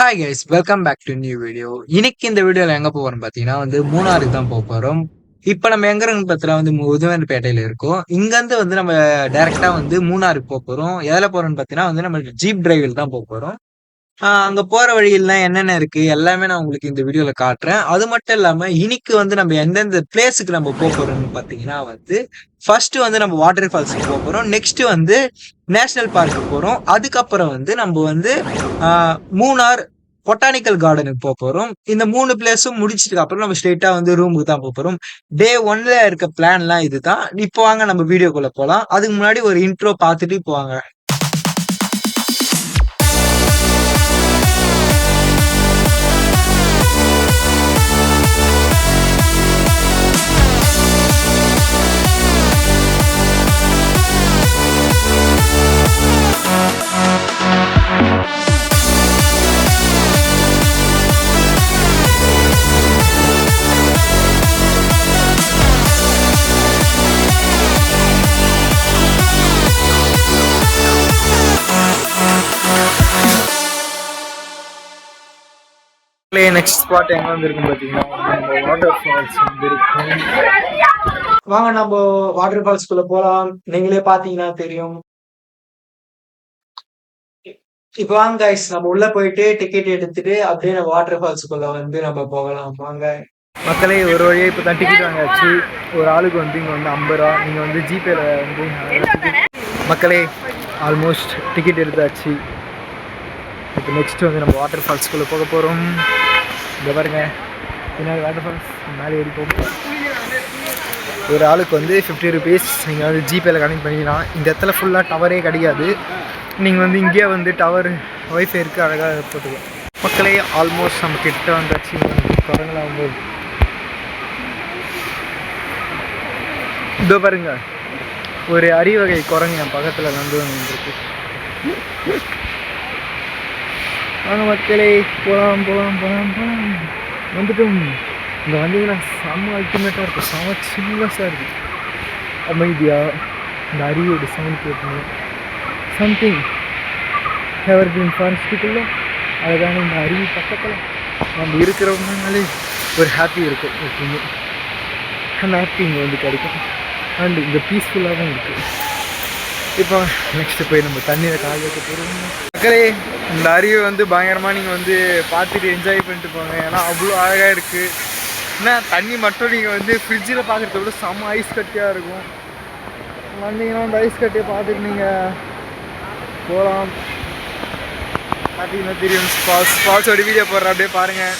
Hi guys, welcome back to new video. இன்னைக்கு இந்த வீடியோல எங்க போறோம் பாத்தீங்கன்னா மூணாருக்கு தான் போறோம். இப்ப நம்ம எங்க இருக்கோம்னு பார்த்தா உதவன்பேட்டையில இருக்கோம். இங்க இருந்து நம்ம டைரக்டா மூணாருக்கு போறோம். எதுல போறோம்னு பாத்தீங்கன்னா நம்ம ஜீப் டிரைவில் தான் போறோம். அங்க போற வழியில்லாம் என்னென்ன இருக்கு எல்லாமே நான் உங்களுக்கு இந்த வீடியோல காட்டுறேன். அது மட்டும் இல்லாம இன்னைக்கு நம்ம எந்தெந்த பிளேஸுக்கு நம்ம போறோம்னு பாத்தீங்கன்னா ஃபர்ஸ்ட் நம்ம வாட்டர் ஃபால்ஸ்க்கு போறோம். நெக்ஸ்ட் நேஷனல் பார்க் போறோம். அதுக்கப்புறம் நம்ம மூணார் பொட்டானிக்கல் கார்டனுக்கு போறோம். இந்த 3 பிளேஸும் முடிச்சதுக்கு அப்புறம் நம்ம ஸ்ட்ரெயிட்டா ரூமுக்கு தான் போறோம். டே 1ல இருக்க பிளான்லாம் இதுதான். இப்போ வாங்க நம்ம வீடியோக்குள்ள போலாம். அதுக்கு முன்னாடி ஒரு இன்ட்ரோ பார்த்துட்டு போவாங்க. நெக்ஸ்ட் ஸ்பாட் எங்க வந்திருக்கும் பாத்தீங்கன்னா வாட்டர் ஃபால்ஸ் இருக்கும். வாங்க நம்ம வாட்டர் ஃபால்ஸ்குள்ள போலாம். நீங்களே பாத்தீங்கன்னா தெரியும். இப்ப வாங்க கைஸ், நம்ம உள்ள போயிட்டு டிக்கெட் எடுத்துட்டு அப்படியே நம்ம வாட்டர் ஃபால்ஸ்குள்ள நம்ம போகலாம். வாங்க மக்களே, ஒரு வழியா இப்போ தான் டிக்கெட் வாங்கியாச்சு. ஒரு ஆளுக்கு இங்கே 50 ரூபா. நீங்கள் ஜிபேல மக்களே ஆல்மோஸ்ட் டிக்கெட் எடுத்தாச்சு. இப்போ நெக்ஸ்ட் நம்ம வாட்டர் ஃபால்ஸ்குள்ளே போக போகிறோம். இங்கே பாருங்க, பின்னாடி வாட்டர் ஃபால்ஸ் மேலே ஏறி போகும். ஒரு ஆளுக்கு 50 ருபீஸ். நீங்கள் ஜிபேல கனெக்ட் பண்ணிக்கலாம். இந்த இடத்துல ஃபுல்லாக டவரே கிடையாது. நீங்கள் இங்கே டவர் ஒய்ஃபை இருக்குது, அழகாக போட்டுக்கலாம். மக்களே ஆல்மோஸ்ட் நம்ம கிட்ட வந்தாச்சு. குரங்கெல்லாம் இதோ பாருங்க, ஒரு அரிவகை குரங்கு என் பக்கத்தில் வந்துருக்கு. வாங்க மக்களே, போகலாம் போகலாம் போகலாம் போகலாம். வந்துட்டோம். இங்கே வந்தீங்கன்னா செம்ம அல்டிமேட்டாக இருக்கும். செம்ம சில்லஸாக இருக்குது. அமைதியாக இந்த அருவியோட சவுண்ட் கேட்கணும். சம்திங் எவர்கிரீன் ஃபாரஸ்ட்டுக்குள்ளே அழகான இந்த அருவி பக்கத்தில் நம்ம இருக்கிறவங்கனாலே ஒரு ஹாப்பி இருக்கும். எப்பவுமே அந்த ஹாப்பி இங்கே கிடைக்கும். அண்ட் இங்கே பீஸ்ஃபுல்லாக தான் இருக்குது. இப்போ நெக்ஸ்ட்டு போய் நம்ம தண்ணியை காய வைக்க போகிறோம். மக்களே, இந்த அருவி பயங்கரமாக நீங்கள் பார்த்துட்டு என்ஜாய் பண்ணிட்டு போங்க. ஏன்னா அவ்வளோ அழகாக இருக்குது. ஏன்னா தண்ணி மட்டும் நீங்கள் ஃப்ரிட்ஜில் பார்க்குறத விட செம்ம ஐஸ் கட்டியாக இருக்கும். வந்தீங்கன்னா அந்த ஐஸ் கட்டியை பார்த்துட்டு நீங்கள் போகலாம். பார்த்தீங்கன்னா தெரியும். ஃபால்ஸோட வீடியோ போடுற அப்படியே பாருங்கள்.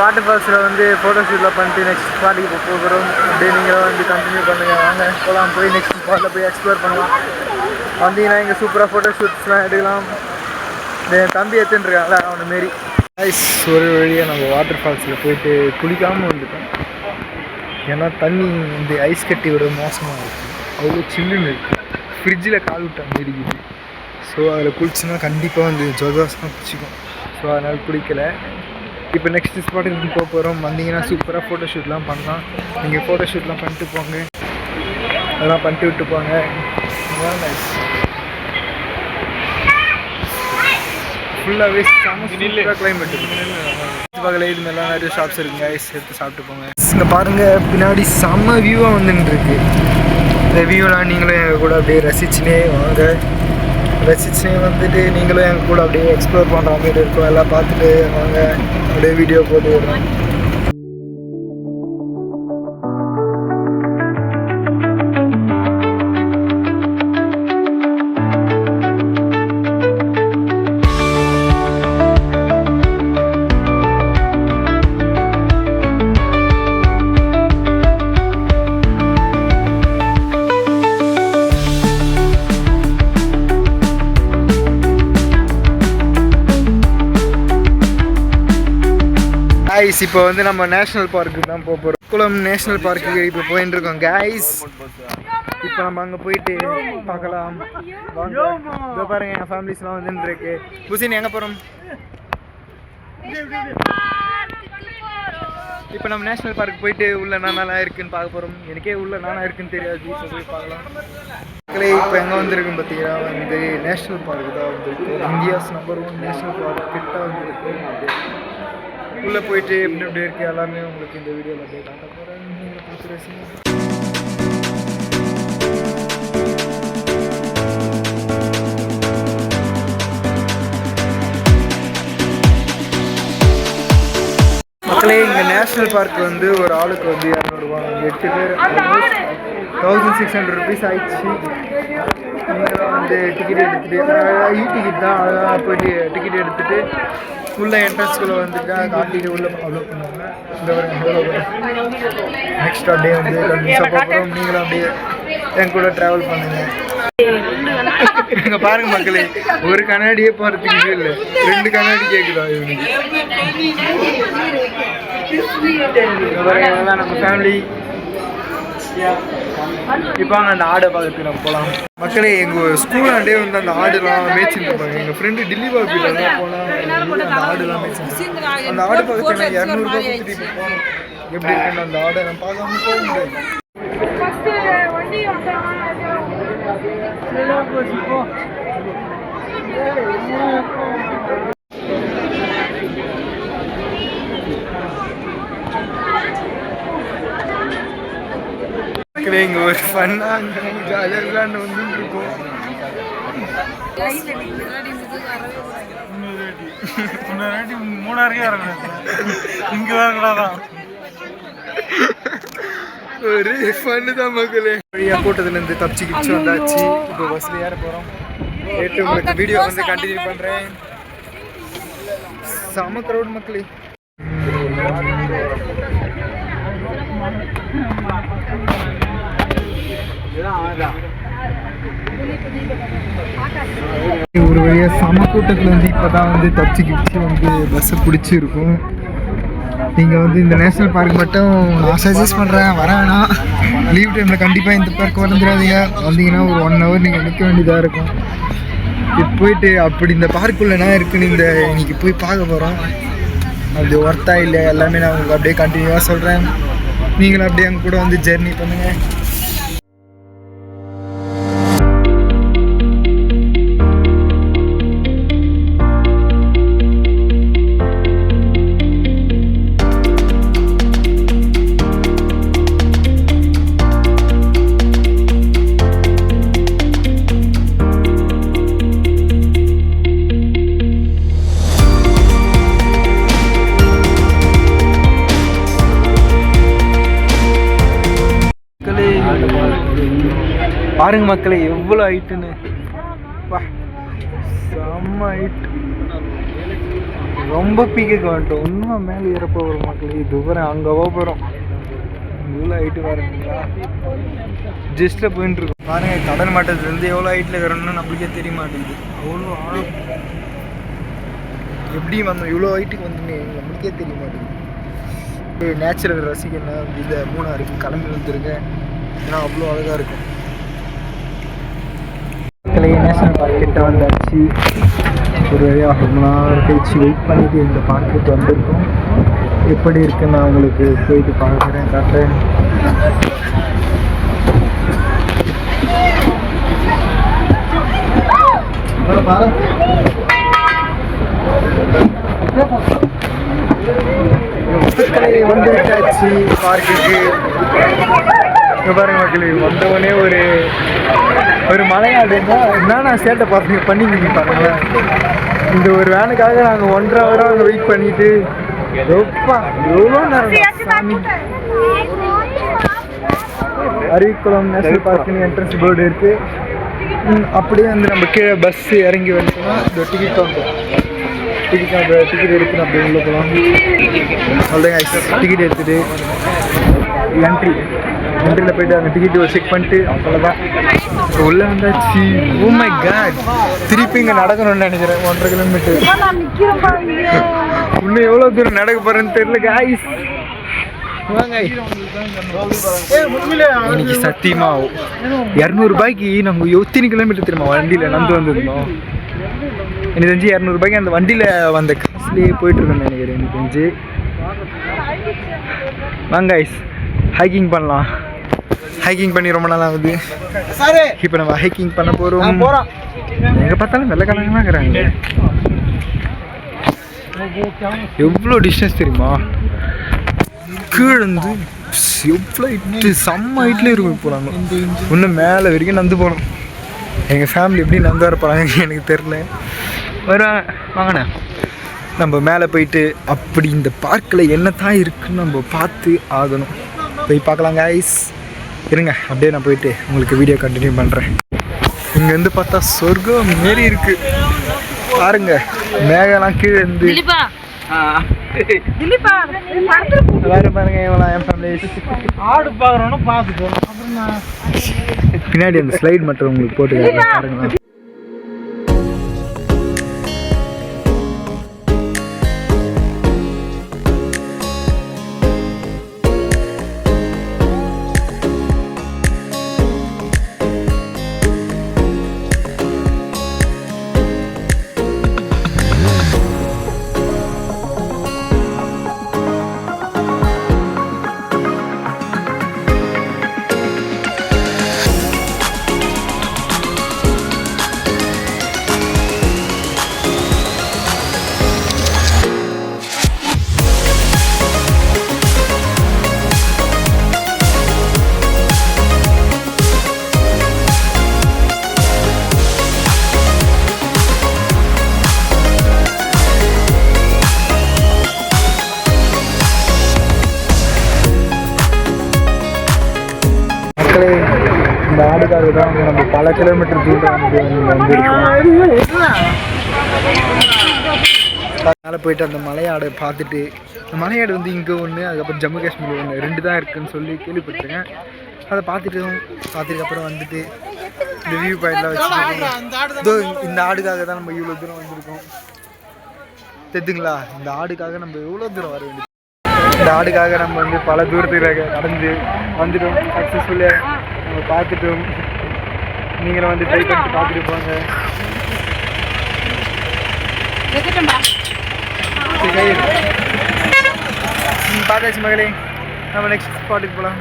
வாட்டர் ஃபால்ஸில் ஃபோட்டோ ஷூட்லாம் பண்ணிட்டு நெக்ஸ்ட் ஸ்பாட்டுக்கு போகிறோம். அப்படியே நீங்களும் கண்டினியூ பண்ணுங்கள். வாங்க போகலாம். போய் நெக்ஸ்ட் ஸ்பாட்டில் போய் எக்ஸ்ப்ளோர் பண்ணலாம். வந்தீங்கன்னா இங்கே சூப்பராக ஃபோட்டோ ஷூட்ஸ்லாம் எடுக்கலாம். என் தம்பி எடுத்துட்டுருக்காங்களா அவனை மாரி. ஐஸ் ஒரு வழியாக நம்ம வாட்டர் ஃபால்ஸில் போயிட்டு குளிக்காமல் வந்துட்டோம். ஏன்னா தண்ணி ஐஸ் கட்டி விட மோசமாக இருக்குது. அவ்வளோ சில்லுன்னு இருக்குது. ஃப்ரிட்ஜில் கால் விட்ட மாரி இருக்குது. ஸோ அதில் குளிச்சுன்னா கண்டிப்பாக ஜோதோஷமாக பிடிச்சிக்கும். ஸோ அதனால் குளிக்கலை. இப்போ நெக்ஸ்ட் ஸ்பாட்டுக்கு போகிறோம். வந்தீங்கன்னா சூப்பராக ஃபோட்டோ ஷூட்லாம் பண்ணலாம். நீங்கள் ஃபோட்டோ ஷூட்லாம் பண்ணிட்டு போங்க. அதெல்லாம் பண்ணிட்டு விட்டு போங்க. ஃபுல்லாகவே சூப்பராக கிளைமேட் பக்கத்தில் இது மாதிரிலாம் நிறைய ஷாப்ஸ் இருக்குங்க. எடுத்து சாப்பிட்டு போங்க. இங்கே பாருங்கள், பின்னாடி செம்ம வியூவாக வந்துட்டுருக்கு. இந்த வியூலாம் நீங்களும் எங்கள் கூட அப்படியே ரசிச்சுனே வாங்க. ரசிச்சுனே நீங்களும் எங்கள் கூட அப்படியே எக்ஸ்ப்ளோர் பண்ணுற மாதிரி இருக்கும். எல்லாம் பார்த்துட்டு வாங்க. அப்படியே வீடியோ போட்டு விடுறோம். கைஸ் இப்போ வந்து நம்ம நேஷ்னல் பார்க்கு தான் போக போகிறோம். குளம் நேஷ்னல் பார்க்குக்கு இப்போ போயிட்டு இருக்கோம் கைஸ். இப்போ நம்ம அங்கே போயிட்டு பார்க்கலாம். இதோ பாருங்க என் ஃபேமிலிஸ்லாம் வந்துட்டு இருக்கு. புசின் எங்கே போகிறோம்? இப்போ நம்ம நேஷ்னல் பார்க் போயிட்டு உள்ள நானாலாம் இருக்குன்னு பார்க்க போகிறோம். எனக்கே உள்ள நானா இருக்குன்னு தெரியாது. இப்போ போய் பார்க்கலாம். இப்போ எங்கே வந்திருக்குன்னு பார்த்தீங்கன்னா வந்து நேஷ்னல் பார்க்கு தான் வந்துருக்கு. இந்தியாஸ் நம்பர் 1 நேஷ்னல் பார்க் கிட்ட வந்துருக்கு. உள்ளே போயிட்டு எப்படி எப்படி இருக்குது எல்லாமே உங்களுக்கு இந்த வீடியோவில் அப்படியே காட்ட போகிறேன். நீங்கள் பார்த்து மக்களே, இங்கே நேஷ்னல் பார்க் வந்து ஒரு ஆளுக்கு வந்து 200 ரூபா, 8 பேர் 1600 ருபீஸ் ஆயிடுச்சு. நீங்களாம் வந்து டிக்கெட் எடுத்துகிட்டு டிக்கெட் தான் அழகாக போயிட்டு டிக்கெட் எடுத்துகிட்டு உள்ள என்ட்ரன்ஸ்குள்ளே வந்துட்டு காட்டிட்டு உள்ளே அலோவ் பண்ணுவாங்க. இந்த நெக்ஸ்ட் அப்படியே வந்து போகிறோம். நீங்களும் அப்படியே என் கூட ட்ராவல் பண்ணுங்கள். இங்கே பாருங்க மக்களே, ஒரு கண்ணாடியே போகிறதுக்கு இல்லை, 2 கண்ணாடி கேட்குதா இவனுக்கு. நம்ம ஃபேமிலி இப்போ அந்த ஆடை பார்த்துட்டு நம்ம போகலாம். மக்களே, எங்கள் ஸ்கூலாண்டே வந்து அந்த ஆடுலாம் மேய்ச்சிட்டு இருப்பாங்க. எங்கள் ஃப்ரெண்டு டில்லி பாப்பிலாம் போகலாம், அந்த ஆடுலாம் மேய்ச்சிட்டு அந்த ஆடு பார்த்து 200 ரூபா கொடுத்துட்டு இப்போ போகணும். எப்படி இருக்குன்னு அந்த ஆடை நம்ம பார்க்காம போக முடியாது. இங்கே ஒரு ஃபன்னாக ஜாலியாக வந்துட்டு இருக்கோம். ஒரு ஃபன்னு தான் மக்களே. வழியாக கூட்டத்துலேருந்து தப்பிச்சு கிச்சு வந்தாச்சு. இப்போ பஸ்ஸில் ஏற போகிறோம். கேட்டு உங்களுக்கு வீடியோ வந்து கண்டினியூ பண்ணுறேன். செம க்ரௌட் மக்களே. ஒரு வழியாக சம கூட்டத்தில் வந்து இப்போ தான் வந்து தப்பிச்சு கிச்சு வந்து பஸ்ஸை பிடிச்சிருக்கும். நீங்கள் வந்து இந்த நேஷ்னல் பார்க் மட்டும் நான் சஜஸ்ட் பண்ணுறேன், வர வேணாம். லீவ் டைமில் கண்டிப்பாக இந்த பார்க் வந்துடாதீங்க. வந்தீங்கன்னா ஒரு 1 hour நீங்கள் நிற்க வேண்டியதாக இருக்கும். இப்போ போயிட்டு அப்படி இந்த பார்க்குள்ளே என்ன இருக்குன்னு இந்த இன்னைக்கு போய் பார்க்க போகிறோம். அது ஒர்த்தா இல்லை எல்லாமே நான் உங்களுக்கு அப்படியே கண்டினியூவாக சொல்கிறேன். நீங்களும் அப்படியே அங்கே கூட வந்து ஜெர்னி பண்ணுங்கள். பாருங்க மக்களே, எவ்வளோ ஹைட்டுன்னு. செம்ம ஹைட், ரொம்ப பீக்குக்கு வந்துட்டோம். இன்னும் மேலே ஏற போகிறோம் மக்களே. தூரம் அங்கே போகிறோம். இவ்வளோ ஹைட்டு பாருங்களா, ஜஸ்ட்டில் போயிட்டு இருக்கோம். பாருங்க, கடல் மட்டத்துலேருந்து எவ்வளோ ஹைட்டில் வரணும்னு நம்மளுக்கே தெரிய மாட்டேங்குது. அவ்வளோ ஆழம். எப்படி வந்தோம் இவ்வளோ ஹைட்டுக்கு வந்துன்னு நம்மளுக்கே தெரிய மாட்டேங்குது. நேச்சுரல் ரசிக்கணும். இதை மூணாருக்கு கிளம்பி வந்துருங்க, ஏன்னா அவ்வளோ அழகாக இருக்கும். நேஷனல் பார்க் கிட்ட வந்தாச்சு. ஒரு வழியாக ரொம்ப நாள் கழிச்சு வெயிட் பண்ணிட்டு இந்த பார்க்குக்கு வந்திருக்கோம். எப்படி இருக்குன்னு நான் உங்களுக்கு போயிட்டு பார்க்குறேன், காட்டுறேன். வந்துட்டாச்சு பார்க்குக்கு. இங்கே பாருங்க மக்களே, வந்தவொடனே ஒரு மலையாடு என்னன்னா சேட்டை பார்த்து பண்ணிக்கிங்க பாருங்களேன். இந்த ஒரு வேனுக்காக நாங்கள் 1.5 hour அங்கே வெயிட் பண்ணிட்டு எப்பா எவ்வளோ நேரம். சாமி, அருவிக்குளம் நேஷனல் பார்க்குன்னு என்ட்ரன்ஸ் போர்டு இருக்குது. அப்படியே வந்து நம்ம கீழே பஸ் இறங்கி வந்துட்டோம்னா இந்த டிக்கெட் கவுண்டர், டிக்கெட் எடுத்துன்னு அப்படியே உள்ளே போகலாம். அவ்வளோதான், டிக்கெட் எடுத்துகிட்டு என்ட்ரியில் போய்ட்டு அங்கே டிக்கெட்டு செக் பண்ணிட்டு அவ்வளோதான். இப்போ உள்ளே வந்தாச்சு. ஓ மை காட், திருப்பி இங்கே நடக்கணும்னு நினைக்கிறேன். 1.5 kilometer. இன்னும் எவ்வளோ தூரம் நடக்க போகிறேன்னு தெரியல காய்ஸ். வாங்க இன்னைக்கு சத்தியமா 200 ரூபாய்க்கு நம்ம எத்தனை கிலோமீட்டர் தெரியுமா வண்டியில் நடந்து வந்துருந்தோம். எனக்கு தெரிஞ்சு 200 ரூபாய்க்கு அந்த வண்டியில் வந்த காசுலேயே போயிட்டு இருக்கோம் நினைக்கிறேன். எனக்கு தெரிஞ்சு வாங்க காய்ஸ் ஹைக்கிங் பண்ணலாம். ஹைக்கிங் பண்ணி ரொம்ப நாள் ஆகுது. இப்போ நம்ம ஹைக்கிங் பண்ண போகிறோம். எங்கே பார்த்தாலும் வெள்ளைக்காரங்க தான் இருக்கிறாங்க. எவ்வளோ டிஸ்டன்ஸ் தெரியுமா? கீழே வந்து எவ்வளோ ஹைட்டு, செம்ம ஹைட்டில் இருக்கும். இப்போ நாங்கள் இன்னும் மேலே வரைக்கும் நடந்து போகணும். எங்கள் ஃபேமிலி எப்படி நடந்து வர போகிறாங்க எனக்கு தெரில. வாங்கண்ணே நம்ம மேலே போயிட்டு அப்படி இந்த பார்க்கில் என்ன தான் இருக்குன்னு நம்ம பார்த்து ஆகணும். போய் பார்க்கலாம் காய்ஸ். இருங்க அப்படியே நான் போயிட்டு உங்களுக்கு வீடியோ கண்டினியூ பண்ணுறேன். இங்கேருந்து பார்த்தா சொர்க்கம் மாரி இருக்குது பாருங்க. மேகலாம் கீழே இருந்து எல்லாரும் பாருங்க. என் ஃபேமிலி ஆடு பார்க்குறோன்னு பார்த்துட்டோம். பின்னாடி அந்த ஸ்லைட் மட்டும் உங்களுக்கு போட்டு பாருங்க. இந்த ஆடுக்காக தான் நம்ம பல கிலோமீட்டர் தூரம் மேலே போயிட்டு அந்த மலையாடை பார்த்துட்டு, இந்த மலையாடு வந்து இங்கே ஒன்று, அதுக்கப்புறம் ஜம்மு காஷ்மீர் ஒன்று, 2 தான் இருக்குதுன்னு சொல்லி கேள்விப்பட்டிருக்கேன். அதை பார்த்ததுக்கப்புறம் வந்துட்டு இந்த வியூ பாயிண்ட்லாம் வச்சுட்டு இந்த ஆடுக்காக தான் நம்ம இவ்வளோ தூரம் வந்திருக்கோம். தெரியுதுங்களா? இந்த ஆடுக்காக நம்ம எவ்வளோ தூரம் வர வேண்டியது. இந்த ஆடுக்காக நம்ம வந்து பல தூரத்துக்காக நடந்து வந்துட்டோம். சக்ஸஸ்ஃபுல்லாக நம்ம பார்த்துட்டோம். நீங்களும் வந்து ட்ரை பண்ணி பார்த்துட்டு போங்க. பார்த்தாச்சு மகளே. நம்ம நெக்ஸ்ட் ஸ்பாட்டுக்கு போகலாம்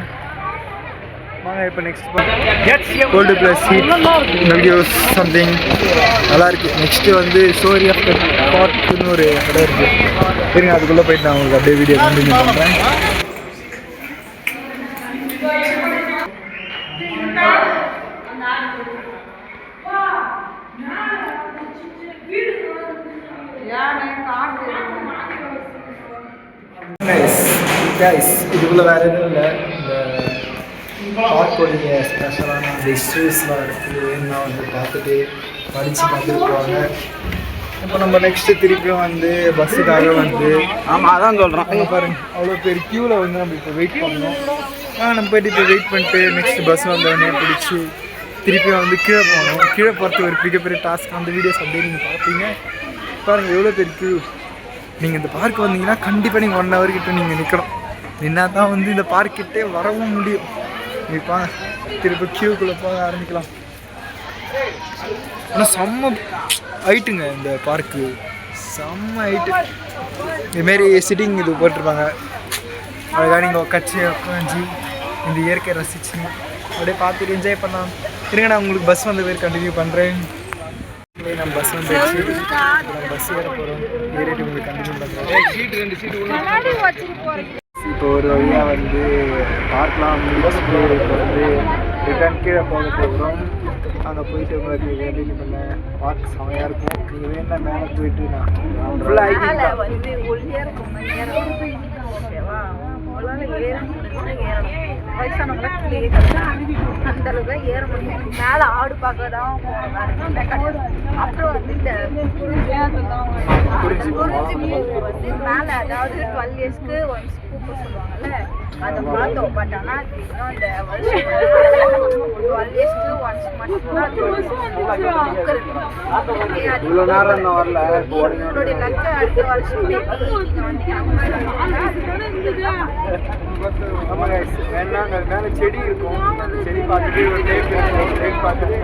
வாங்க. இப்போ next spot gold plus videos something நல்லாயிருக்கு. நெக்ஸ்ட்டு வந்து ஸ்டோரி ஆஃப் த ஸ்பாட்னு ஒரு இடம் இருக்குது. சரிங்க, அதுக்குள்ளே போயிட்டு நான் உங்களுக்கு அப்படியே வீடியோ கண்டினியூ பண்ணுறேன். இதுக்குள்ளே வேறு எதுவும் இல்லை. இந்த பார்க்கோடைய ஸ்பெஷலான அந்த ஹிஸ்ட்ரிஸ்லாம் இருக்குது. வேணும்னா வந்து பார்த்துட்டு பார்த்துட்டு போவாங்க. இப்போ நம்ம நெக்ஸ்ட்டு திருப்பியும் வந்து பஸ்ஸுக்காக வந்து அதான் சொல்கிறோம். அங்கே பாருங்கள் அவ்வளோ பேர் க்யூவில் வந்து நம்ம இப்போ வெயிட் பண்ணணும். நம்ம போய்ட்டு இப்போ வெயிட் பண்ணிட்டு நெக்ஸ்ட் பஸ் வந்தோடனே பிடிச்சி திருப்பியும் வந்து கீழே போகணும். கீழே போகிறது ஒரு மிகப்பெரிய டாஸ்க். அந்த வீடியோஸ் அப்படியே நீங்கள் பார்ப்பீங்க. பாருங்கள் எவ்வளோ பேர் க்யூ. நீங்கள் இந்த பார்க் வந்தீங்கன்னா கண்டிப்பாக நீங்கள் 1 hour கிட்ட நீங்கள் நிற்கணும். நின்னா தான் வந்து இந்த பார்க்கிட்டே வரவும் முடியும். இப்போ திருப்பி க்யூக்குள்ளே போக ஆரம்பிக்கலாம். ஆனால் செம்ம ஹைட்டுங்க இந்த பார்க்கு, செம்ம ஹைட்டு. இதுமாரி சிட்டிங் இது போட்டிருப்பாங்க. அதுக்காக நீங்கள் உட்காந்து இந்த இயற்கையை ரசிச்சு அப்படியே பார்த்துட்டு என்ஜாய் பண்ணலாம். இருங்க நான் உங்களுக்கு பஸ் வந்த பேர் கண்டினியூ பண்ணுறேன். நம்ம பஸ் வந்து நம்ம பஸ் ஏற போகிறோம். ஏறிட்டு உங்களுக்கு கண்டினியூ பண்ணுறேன். இப்போ ஒரு வழியாக வந்து பார்க்கலாம் முடிச்சுட்டு இப்போ வந்து ரிட்டர்ன் கீழே போக போகிறோம். அங்கே போயிட்டு உங்களுக்கு கண்டினியூ பண்ண பார்க் செமையாக இருக்கும். நீங்கள் வேணா மேலே போயிட்டு நான் ஃபுல்லாக நம்மளால ஏற முடியும்னா ஏறலாம். வயசானவங்களாம் கீழே கிடக்கலாம். அந்த அளவுக்கு ஏற முடியும். மேலே ஆடு பார்க்க தான் போகிறதா. அப்புறம் வந்து இந்த குறிஞ்சி வந்து மேலே, அதாவது 12 இயர்ஸ்க்கு ஒன்ஸ் பூக்க சொல்லுவாங்கல்ல, அதை பார்த்தோம். பட் ஆனால் அது இன்னும் அந்த வருஷம் 12 இயர்ஸ்க்கு ஒன்ஸ் மட்டும்தான் அது பூக்கிறது. இவ்வளோ நேரம் வரல. உங்களுடைய லக்கு அடுத்த வருஷம் நீங்கள் வேணா மேலே செடி இருக்கும். செடி பார்த்துட்டு ஒரு டேக் பார்த்துட்டு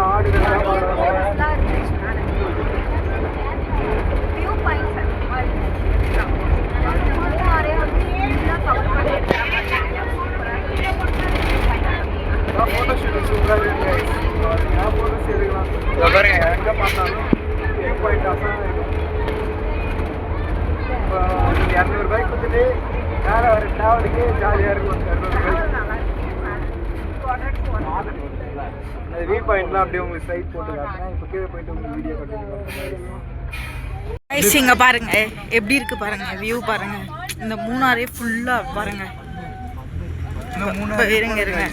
ஆடுகள் வியூ பாயிண்ட்ஸ் அந்த மாதிரி மூணாரே வந்து கவர் ஃபோட்டோ ஷூட் சூப்பராக இருக்கு. ஃபோட்டோஸ் எடுக்கலாம். பாருங்க எங்கே பார்த்தாலும் வியூ பாயிண்டாக தான் இருக்கும். இப்போ 200 ரூபாய்க்கு கொடுத்துட்டு வேறு ஒரு ட்ராவலுக்கு ஜாலியாக இருக்கும். 200 ரூபாய்க்கு அந்த வியூ பாயிண்ட்லாம் அப்படியே உங்களுக்கு சைட் போட்டு காட்டுறேன். இப்போ கீழே போயிட்டு உங்களுக்கு வீடியோ கண்டினியூ. இங்கே பாருங்க எப்படி இருக்கு பாருங்க, வியூ பாருங்க. இந்த மூணாரே ஃபுல்லா பாருங்க. இருங்க இருங்க,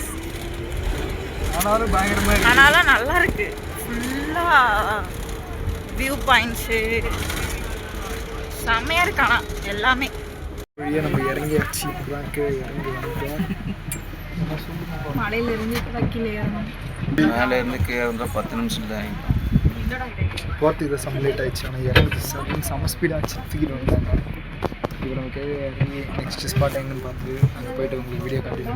ஆனாலும் பயங்கரமா இருக்கு. ஆனாலும் நல்லா இருக்கு. ஃபுல்லா வியூ பாயிண்ட்ஸு செம்மையா இருக்கு. ஆனா எல்லாமே வழியாக நம்ம இறங்கியாச்சு. இப்போதான் கீழே இறங்கி வந்தோம். மலையில இருந்து இப்போ கீழே இறங்கணும். மேலே இருந்து கீழே வந்தால் 10 நிமிஷம் தான் போகிறதுக்கு இதை செம்ம லேட் ஆயிடுச்சு. ஆனால் இறங்குது செம்ம ஸ்பீடாக ஆச்சு. தூக்கிட்டு வந்தாங்க. இப்போ நம்ம கீழே இறங்கி நெக்ஸ்ட் ஸ்பாட் எங்கன்னு பார்த்து அங்கே போயிட்டு உங்களுக்கு வீடியோ கண்டினியூ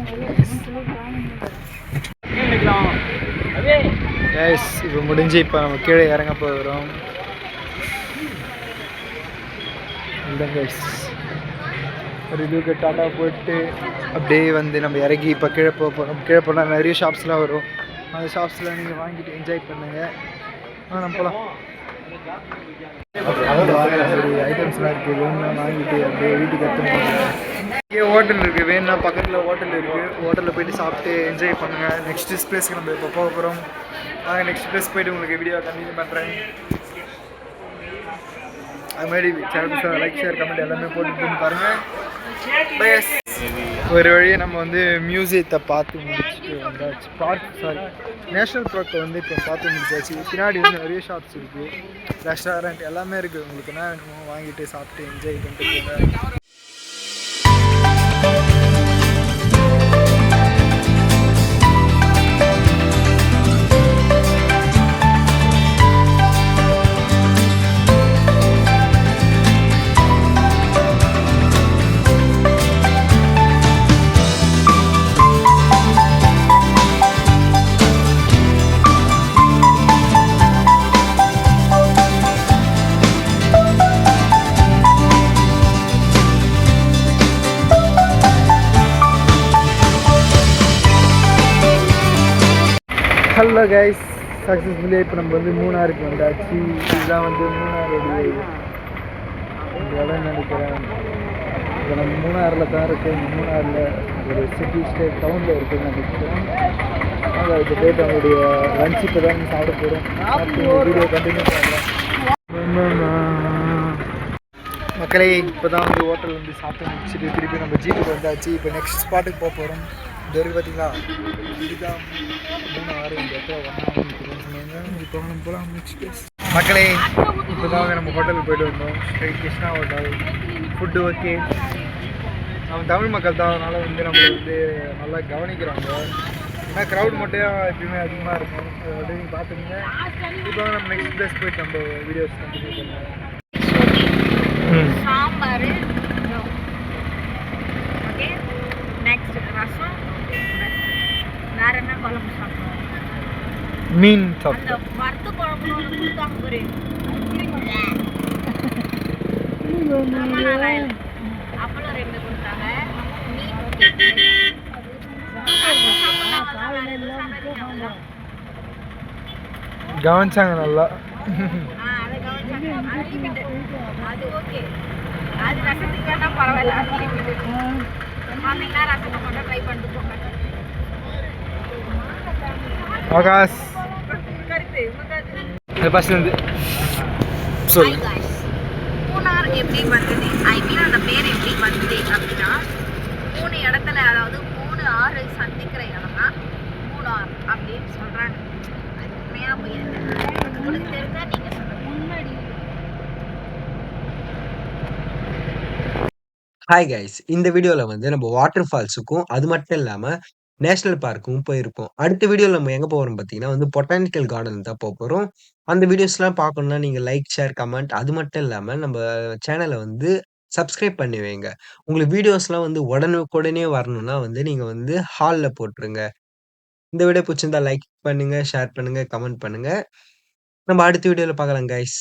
கைஸ். இப்போ முடிஞ்சு இப்போ நம்ம கீழே இறங்க போகிறோம். இல்லை கைஸ், ஒரு இதுக்கு டாட்டா போட்டு அப்படியே வந்து நம்ம இறங்கி இப்போ கீழே போக போகிறோம். கீழே போனால் நிறைய ஷாப்ஸ்லாம் வரும். அந்த ஷாப்ஸில் நீங்கள் வாங்கிட்டு என்ஜாய் பண்ணுங்கள். நம்ம போகலாம். ஐட்டம்ஸ்லாம் இருக்குது. வேணும்னா வாங்கிட்டு அப்படியே வீட்டுக்கு எடுத்துன்னு இங்கே ஹோட்டல் இருக்குது. வேணும்னா பக்கத்தில் ஹோட்டல் இருக்குது. ஹோட்டலில் போய்ட்டு சாப்பிட்டு என்ஜாய் பண்ணுங்கள். நெக்ஸ்ட் பிளேஸ்க்கு நம்ம இப்போ போக போகிறோம். நெக்ஸ்ட் பிளேஸ் போய்ட்டு உங்களுக்கு வீடியோ கண்டினியூ பண்ணுறேன். அது மாதிரி சேனல் லைக் ஷேர் கமெண்ட் எல்லாமே போட்டு பாருங்கள். ஒரு வழியை நம்ம வந்து மியூசியத்தை பார்த்து முடிச்சுட்டு வந்தாச்சு. நேஷ்னல் பார்க்கை வந்து இப்போ பார்த்து முடிச்சாச்சு. பின்னாடி வந்து நிறைய ஷாப்ஸ் இருக்குது, ரெஸ்டாரண்ட் எல்லாமே இருக்குது. உங்களுக்கு என்ன வேணுமோ வாங்கிட்டு சாப்பிட்டு என்ஜாய் பண்ணிட்டு போங்க. ஹலோ கைஸ், சக்ஸஸ்ஃபுல்லி இப்போ நம்ம வந்து மூணாருக்கு வந்தாச்சு. இதுதான் வந்து மூணாருடைய இடம் நினைக்கிறேன். இப்போ நம்ம மூணாரில் தான் இருக்கோம். மூணாரில் ஒரு சிட்டி ஸ்டேட் டவுனில் இருக்குதுன்னு நினைக்கிறேன். நாங்கள் அதுக்கு போய்ட்டு அவங்களுடைய லஞ்ச் இப்போ தான் சாப்பிட போகிறோம். வீடியோ கண்டினியூ பண்ணுறேன். மக்களே, இப்போ தான் வந்து ஹோட்டல் வந்து சாப்பிட்டு முடிச்சுட்டு திருப்பி நம்ம ஜீப்புக்கு வந்தாச்சு. இப்போ நெக்ஸ்ட் ஸ்பாட்டுக்கு போக போகிறோம். இது வரைக்கும் பார்த்தீங்களா, இதுதான் மூணாறு. இந்த இடத்துல இப்போ நம்ம போகலாம் நெக்ஸ்ட் பிளேஸ். மக்களே, இப்போ தான் வந்து நம்ம ஹோட்டலுக்கு போய்ட்டு வந்தோம். Straight Krishna hotel. Food okay. நம்ம தமிழ் மக்கள் தான், அதனால் வந்து நம்ம வந்து நல்லா கவனிக்கிறாங்க. ஏன்னா க்ரௌட் மட்டும் எப்பயுமே அதிகமாக இருக்கும். அதை வந்து நீங்கள் பார்த்துக்கோங்க. இப்போ நம்ம நெக்ஸ்ட் பிளேஸ் போய்ட்டு நம்ம வீடியோஸ் கண்டினியூ பண்ணுவோம். சாம்பார், ஓகே, நெக்ஸ்ட் ரசம், வேற என்ன குழம்பு சாப்பிடுவோம்? மீன் அந்த வறுத்த குழம்பு ஒன்று கொடுத்தாங்க ஒரு அப்பளம் 2 கொடுத்தாங்க. மீன் கவனிச்சாங்க நல்லா. அதை கவனிச்சாங்க. அது ஓகே. அது ரசத்துக்கு வேணால் பரவாயில்ல. வந்தீங்கன்னா ரசத்தை மட்டும் ட்ரை பண்ணிட்டு போங்க. ஆகாஷ் ஃபர்ஸ்ட் வந்து மூணார் எப்படி வந்தது, ஐ மீன் அந்த பேர் எப்படி வந்தது அப்படின்னா, இடத்துல அதாவது 3 ஆறு சந்திக்கிற இடம் தான் மூணார் அப்படின்னு சொல்றாங்க. அது உண்மையா பொய்யா தெரியல. உங்களுக்கு தெரிஞ்சா நீங்க சொல்லுங்க. முன்னாடி ஹாய் கைஸ். இந்த வீடியோல வந்து நம்ம வாட்டர் ஃபால்ஸுக்கும், அது மட்டும் இல்லாம நேஷனல் பார்க்கும் போயிருக்கோம். அடுத்த வீடியோல நம்ம எங்க போறோம்னு பார்த்தீங்கன்னா வந்து பொட்டானிக்கல் கார்டன் தான் போப்போறோம். அந்த வீடியோஸ்லாம் பார்க்கணும்னா நீங்க லைக், ஷேர், கமெண்ட் அது மட்டும் இல்லாம நம்ம சேனல வந்து சப்ஸ்கிரைப் பண்ணி வைங்க. உங்களுக்கு வீடியோஸ்லாம் வந்து உடனுக்குடனே வரணும்னா வந்து நீங்க வந்து ஹால்ல போட்டுருங்க. இந்த வீடியோ புடிச்சிருந்தா லைக் பண்ணுங்க, ஷேர் பண்ணுங்க, கமெண்ட் பண்ணுங்க. நம்ம அடுத்த வீடியோல பார்க்கலாம் கைஸ்.